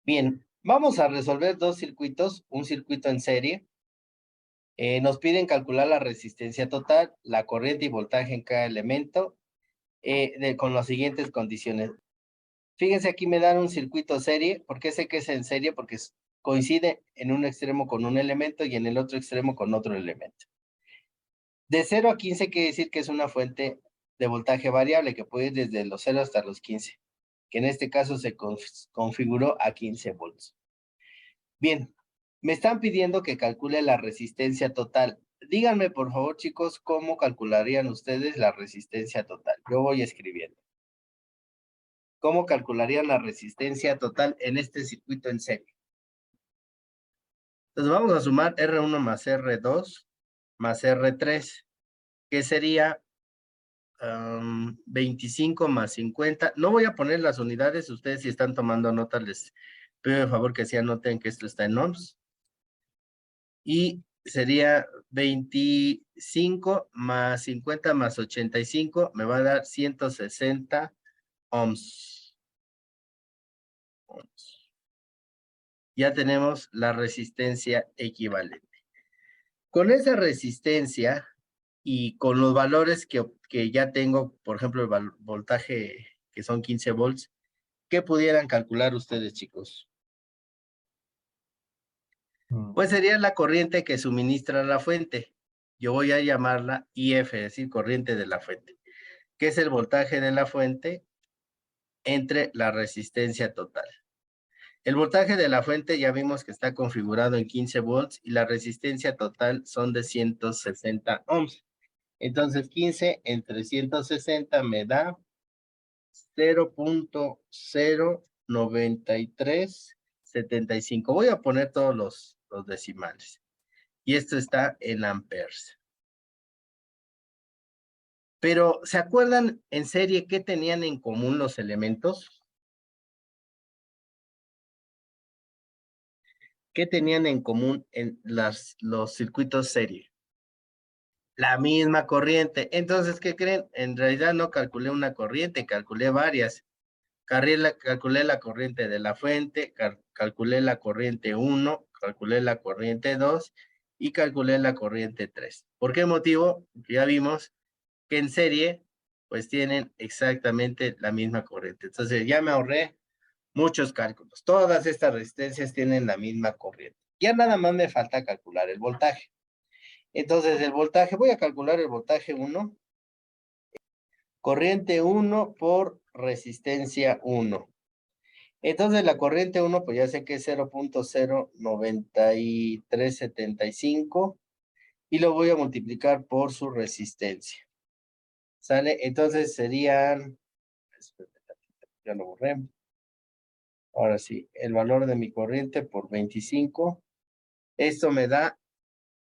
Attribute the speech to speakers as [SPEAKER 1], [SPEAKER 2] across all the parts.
[SPEAKER 1] Bien, vamos a resolver dos circuitos, un circuito en serie. Nos piden calcular la resistencia total, la corriente y voltaje en cada elemento con las siguientes condiciones. Fíjense, aquí me dan un circuito serie. ¿Por qué sé que es en serie? Porque coincide en un extremo con un elemento y en el otro extremo con otro elemento. De 0 a 15 quiere decir que es una fuente de voltaje variable que puede ir desde los 0 hasta los 15, que en este caso se configuró a 15 volts. Bien, me están pidiendo que calcule la resistencia total. Díganme, por favor, chicos, ¿cómo calcularían ustedes la resistencia total? Yo voy escribiendo. ¿Cómo calcularían la resistencia total en este circuito en serie? Entonces vamos a sumar R1 más R2 más R3, que sería 25 más 50. No voy a poner las unidades, ustedes si están tomando nota les pido de favor que sí anoten que esto está en ohms. Y sería 25 más 50 más 85, me va a dar 160 ohms. Ya tenemos la resistencia equivalente. Con esa resistencia y con los valores que ya tengo, por ejemplo, el voltaje que son 15 volts, ¿qué pudieran calcular ustedes, chicos? Pues sería la corriente que suministra la fuente. Yo voy a llamarla IF, es decir, corriente de la fuente, que es el voltaje de la fuente entre la resistencia total. El voltaje de la fuente ya vimos que está configurado en 15 volts y la resistencia total son de 160 ohms. Entonces 15 entre 160 me da 0.09375. Voy a poner todos los decimales. Y esto está en amperes. Pero, ¿se acuerdan en serie qué tenían en común los elementos? ¿Qué tenían en común en los circuitos serie? La misma corriente. Entonces, ¿qué creen? En realidad no calculé una corriente, calculé varias. Calculé la corriente de la fuente, calculé la corriente 1, calculé la corriente 2 y calculé la corriente 3. ¿Por qué motivo? Ya vimos que en serie, pues tienen exactamente la misma corriente. Entonces ya me ahorré muchos cálculos. Todas estas resistencias tienen la misma corriente. Ya nada más me falta calcular el voltaje. Entonces el voltaje, voy a calcular el voltaje 1. Corriente 1 por resistencia 1. Entonces la corriente 1, pues ya sé que es 0.09375 y lo voy a multiplicar por su resistencia. ¿Sale? Entonces serían, ya lo borré. Ahora sí, el valor de mi corriente por 25. Esto me da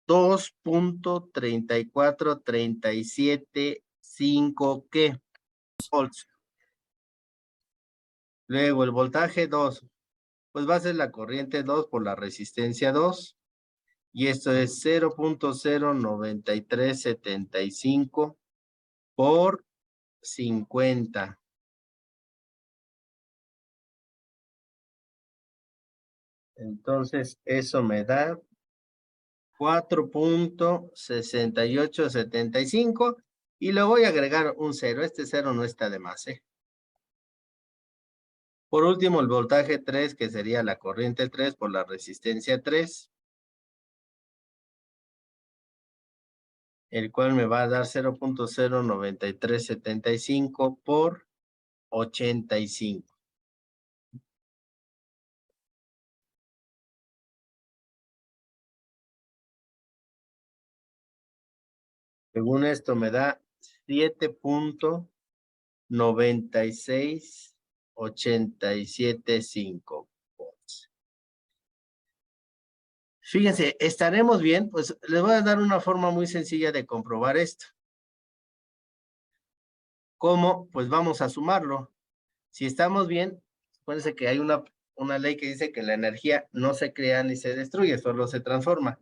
[SPEAKER 1] 2.34375 ¿qué? Volts. Luego el voltaje 2, pues va a ser la corriente 2 por la resistencia 2. Y esto es 0.09375 por 50. Entonces, eso me da 4.6875 y le voy a agregar un 0. Este 0 no está de más, ¿eh? Por último, el voltaje 3, que sería la corriente 3 por la resistencia 3, el cual me va a dar 0.09375 por 85. Según esto me da 7.96875 volts. Fíjense, ¿estaremos bien? Pues les voy a dar una forma muy sencilla de comprobar esto. ¿Cómo? Pues vamos a sumarlo. Si estamos bien, acuérdense que hay una ley que dice que la energía no se crea ni se destruye, solo se transforma.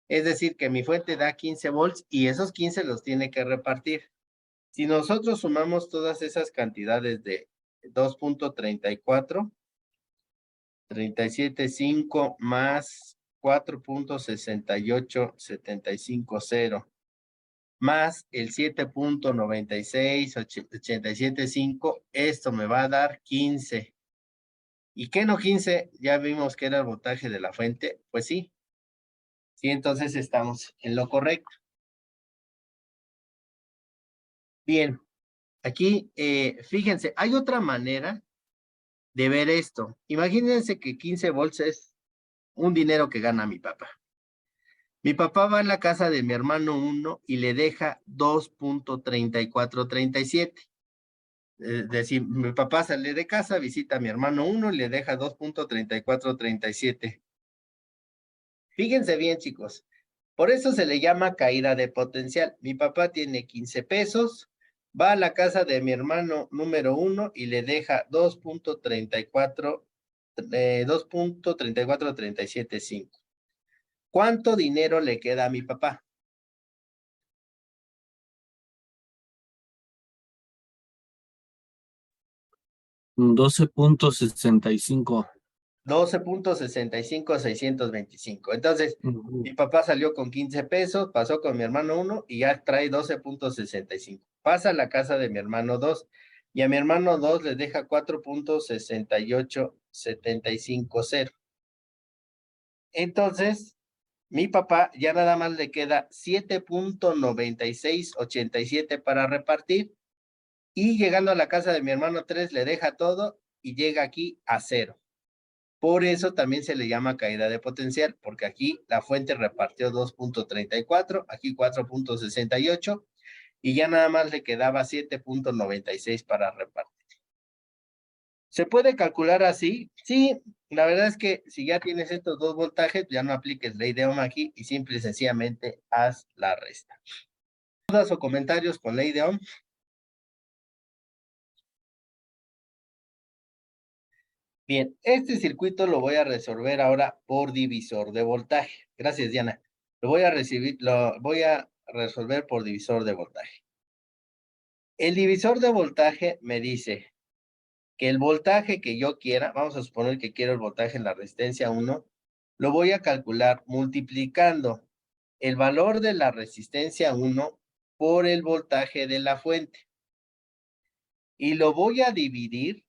[SPEAKER 1] Es decir, que mi fuente da 15 volts y esos 15 los tiene que repartir. Si nosotros sumamos todas esas cantidades de 2.34, 37.5 más 4.68750 más el 7.9687.5, esto me va a dar 15. ¿Y qué no 15? Ya vimos que era el voltaje de la fuente, pues sí. Sí, entonces estamos en lo correcto. Bien, aquí, fíjense, hay otra manera de ver esto. Imagínense que 15 volts es un dinero que gana mi papá. Mi papá va a la casa de mi hermano 1 y le deja 2.3437. Es decir, mi papá sale de casa, visita a mi hermano 1 y le deja 2.3437. Fíjense bien, chicos. Por eso se le llama caída de potencial. Mi papá tiene 15 pesos, va a la casa de mi hermano número 1 y le deja 2.34375. ¿Cuánto dinero le queda a mi papá?
[SPEAKER 2] $12.65.
[SPEAKER 1] 12.65625. Entonces, mi papá salió con 15 pesos, pasó con mi hermano 1 y ya trae 12.65. Pasa a la casa de mi hermano 2 y a mi hermano 2 le deja 4.68750. Entonces, mi papá ya nada más le queda 7.9687 para repartir y llegando a la casa de mi hermano 3 le deja todo y llega aquí a 0. Por eso también se le llama caída de potencial, porque aquí la fuente repartió 2.34, aquí 4.68 y ya nada más le quedaba 7.96 para repartir. ¿Se puede calcular así? Sí, la verdad es que si ya tienes estos dos voltajes, ya no apliques ley de Ohm aquí y simple y sencillamente haz la resta. ¿Dudas o comentarios con ley de Ohm? Bien, este circuito lo voy a resolver ahora por divisor de voltaje. Gracias, Diana. Lo voy a resolver por divisor de voltaje. El divisor de voltaje me dice que el voltaje que yo quiera, vamos a suponer que quiero el voltaje en la resistencia 1, lo voy a calcular multiplicando el valor de la resistencia 1 por el voltaje de la fuente. Y lo voy a dividir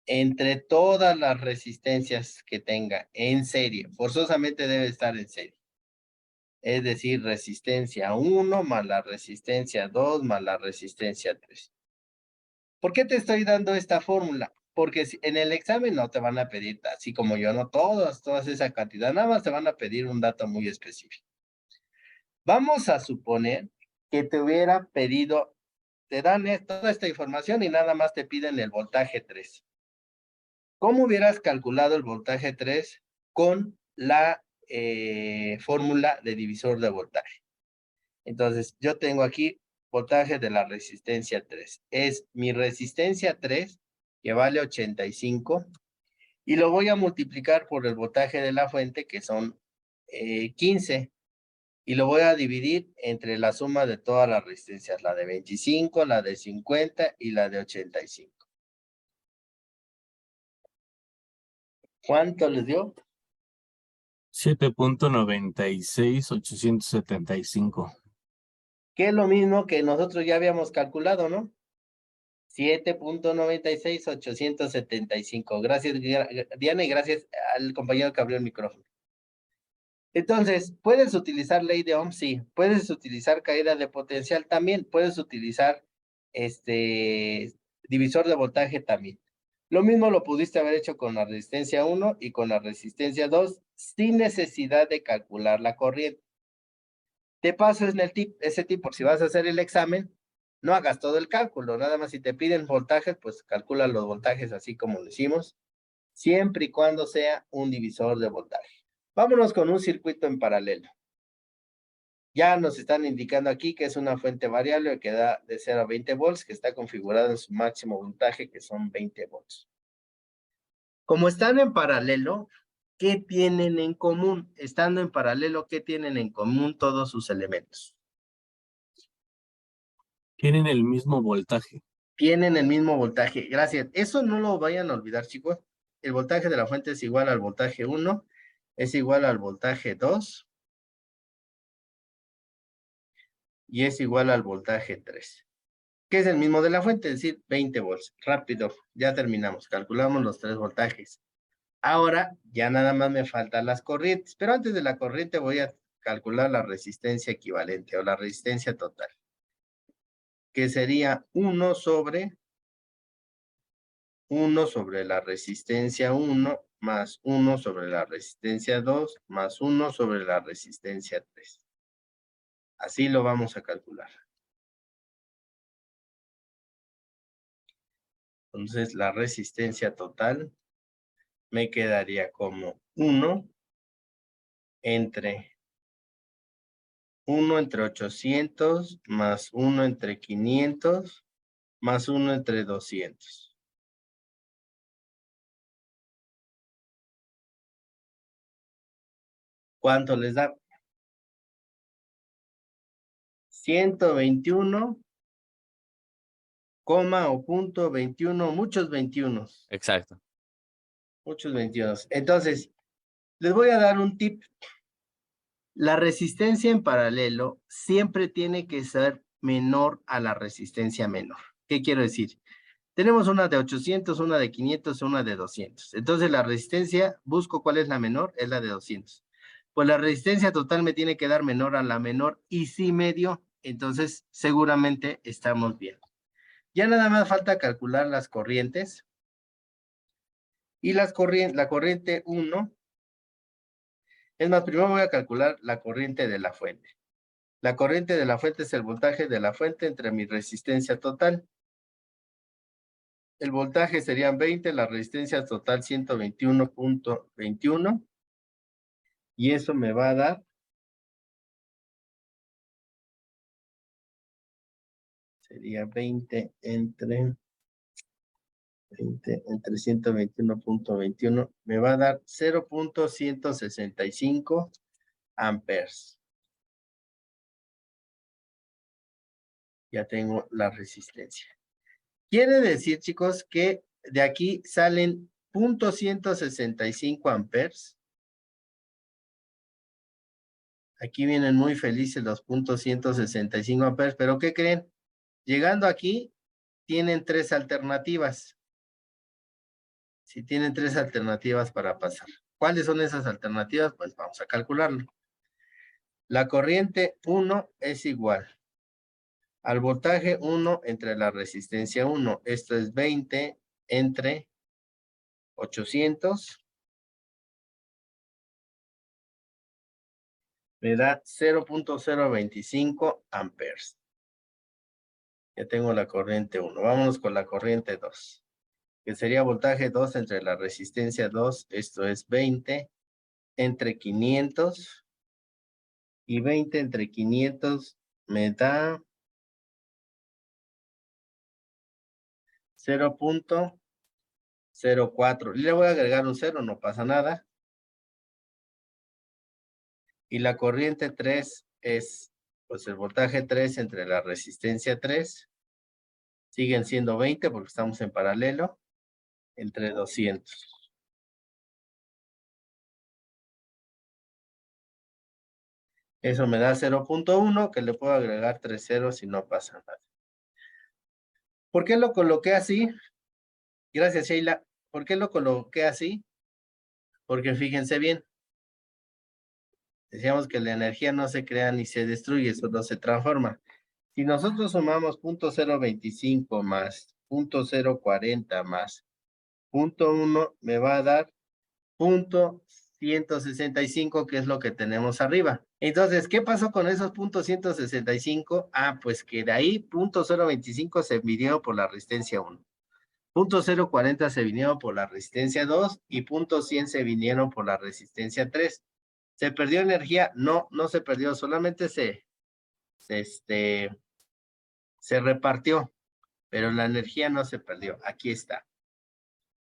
[SPEAKER 1] entre todas las resistencias que tenga en serie. Forzosamente debe estar en serie. Es decir, resistencia 1 más la resistencia 2 más la resistencia 3. ¿Por qué te estoy dando esta fórmula? Porque en el examen no te van a pedir, así como yo, no todas esa cantidad, nada más te van a pedir un dato muy específico. Vamos a suponer que te hubiera pedido, te dan toda esta información y nada más te piden el voltaje 3. ¿Cómo hubieras calculado el voltaje 3 con la fórmula de divisor de voltaje? Entonces, yo tengo aquí voltaje de la resistencia 3. Es mi resistencia 3, que vale 85, y lo voy a multiplicar por el voltaje de la fuente, que son 15, y lo voy a dividir entre la suma de todas las resistencias, la de 25, la de 50 y la de 85. ¿Cuánto les dio?
[SPEAKER 2] 7.96875.
[SPEAKER 1] Que es lo mismo que nosotros ya habíamos calculado, ¿no? 7.96875. Gracias, Diana, y gracias al compañero que abrió el micrófono. Entonces, ¿puedes utilizar ley de Ohm? Sí. ¿Puedes utilizar caída de potencial? También. ¿Puedes utilizar divisor de voltaje? También. Lo mismo lo pudiste haber hecho con la resistencia 1 y con la resistencia 2 sin necesidad de calcular la corriente. Te paso en ese tip por si vas a hacer el examen, no hagas todo el cálculo, nada más si te piden voltajes, pues calcula los voltajes así como lo hicimos, siempre y cuando sea un divisor de voltaje. Vámonos con un circuito en paralelo. Ya nos están indicando aquí que es una fuente variable que da de 0 a 20 volts, que está configurada en su máximo voltaje, que son 20 volts. Como están en paralelo, ¿qué tienen en común? Estando en paralelo, ¿qué tienen en común todos sus elementos?
[SPEAKER 2] Tienen el mismo voltaje.
[SPEAKER 1] tienen el mismo voltaje. Gracias. Eso no lo vayan a olvidar, chicos. El voltaje de la fuente es igual al voltaje 1, es igual al voltaje 2 y es igual al voltaje 3, que es el mismo de la fuente, es decir, 20 volts. Rápido, ya terminamos. Calculamos los 3 voltajes. Ahora ya nada más me faltan las corrientes, pero antes de la corriente voy a calcular la resistencia equivalente o la resistencia total, que sería 1 sobre la resistencia 1 más 1 sobre la resistencia 2 más 1 sobre la resistencia 3. Así lo vamos a calcular. Entonces la resistencia total me quedaría como 1 entre 800 más 1 entre 500 más 1 entre 200. ¿Cuánto les da? 121, o punto 21, muchos 21.
[SPEAKER 3] Exacto.
[SPEAKER 1] Muchos 21. Entonces, les voy a dar un tip. La resistencia en paralelo siempre tiene que ser menor a la resistencia menor. ¿Qué quiero decir? Tenemos una de 800, una de 500, una de 200. Entonces, la resistencia, busco cuál es la menor, es la de 200. Pues la resistencia total me tiene que dar menor a la menor, y si me dio, entonces seguramente estamos bien. Ya nada más falta calcular las corrientes. Y la corriente 1, es más, primero voy a calcular la corriente de la fuente. La corriente de la fuente es el voltaje de la fuente entre mi resistencia total. El voltaje serían 20, la resistencia total 121.21. Y eso me va a dar, sería 20 entre 121.21, me va a dar 0.165 amperes. Ya tengo la resistencia. Quiere decir, chicos, que de aquí salen 0.165 amperes. Aquí vienen muy felices los 0.165 amperes, pero ¿qué creen? Llegando aquí, tienen 3 alternativas. Si tienen 3 alternativas para pasar. ¿Cuáles son esas alternativas? Pues vamos a calcularlo. La corriente 1 es igual al voltaje 1 entre la resistencia 1. Esto es 20 entre 800. Me da 0.025 amperes. Ya tengo la corriente 1. Vámonos con la corriente 2. Que sería voltaje 2 entre la resistencia 2. Esto es 20 entre 500. Y 20 entre 500 me da 0.04. Le voy a agregar un 0, no pasa nada. Y la corriente 3 es, pues el voltaje 3 entre la resistencia 3. Siguen siendo 20 porque estamos en paralelo, entre 200. Eso me da 0.1, que le puedo agregar 3 ceros y no pasa nada. ¿Por qué lo coloqué así? Gracias, Sheila. ¿Por qué lo coloqué así? Porque fíjense bien. Decíamos que la energía no se crea ni se destruye, solo se transforma. Si nosotros sumamos 0.025 más 0.040 más 0.1, me va a dar 0.165, que es lo que tenemos arriba. Entonces, ¿qué pasó con esos 0.165? Ah, pues que de ahí 0.025 se vinieron por la resistencia 1. 0.040 se vinieron por la resistencia 2 y 0.100 se vinieron por la resistencia 3. ¿Se perdió energía? No, no se perdió, solamente se repartió, pero la energía no se perdió. Aquí está.